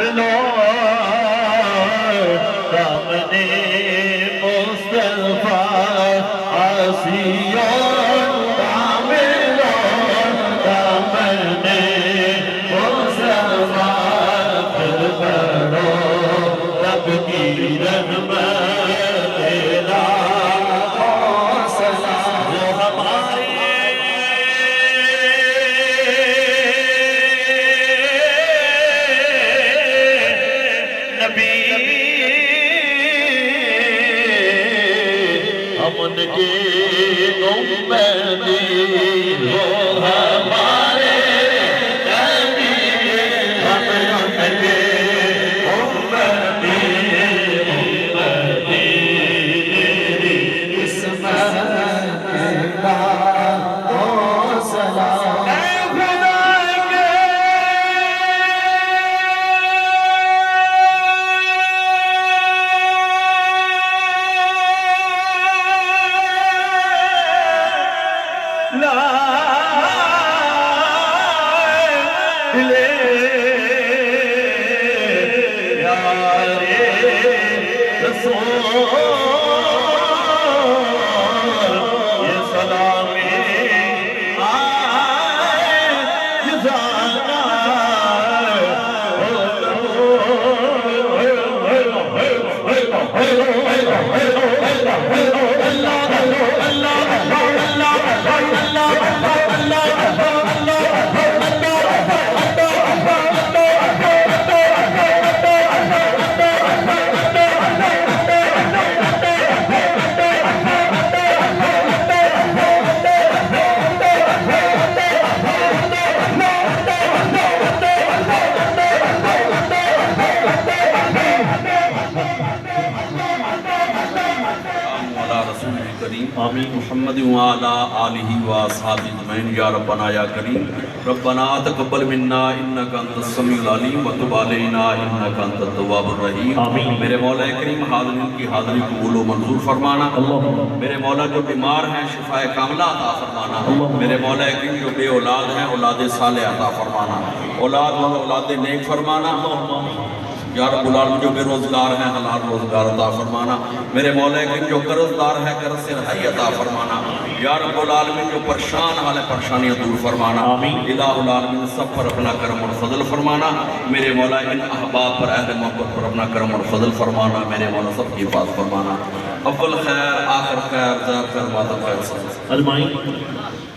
मिलो दामने मुस्तफा आसिया मिलो दामने मुस्तफा फिर बढ़ो रब की रहमत तेरा हौसला जो हमारे नबी हम उनके उम्मती हो हमारे नबी हम उनके उम्मती तेरी किस्मत का हौसला आमीन मुहम्मद वाला आलिहि व अस्हाबि अजमईन या रब्बना या करीम रब्बना तक़ब्बल मिन्ना इन्नका अंतस समीउल अलीम व तुब अलैना इन्नका अंतत तव्वाबुर रहीम आमीन। मेरे मौला करीम हाज़िरीन की हाज़िरी कबूल व मंजूर फरमाना। मेरे मौला जो बीमार हैं शिफाए कामिला अता फरमाना। मेरे मौला करीम जो बे औलाद हैं औलाद सालेह अता फरमाना। औलाद नेक फरमाना। या रब्बुल आलमीन जो बेरोजगार हैं हलाल रोजगार अता फरमाना। मेरे मौला करीम जो कर्जदार है कर्ज से रहाई अता फरमाना। या रब्बुल आलमीन जो परेशान हाल परेशानियां दूर फरमाना। इलाहुल आलमीन सब पर अपना करम और फजल फरमाना। मेरे मौला इन अहबाब पर अहले मोहब्बत पर अपना करम और फजल फरमाना। मेरे मौला सबकी हिफाज़त फरमाना। अव्वल खैर आखिर खैर ज़ाहिर खैर बातिन खैर।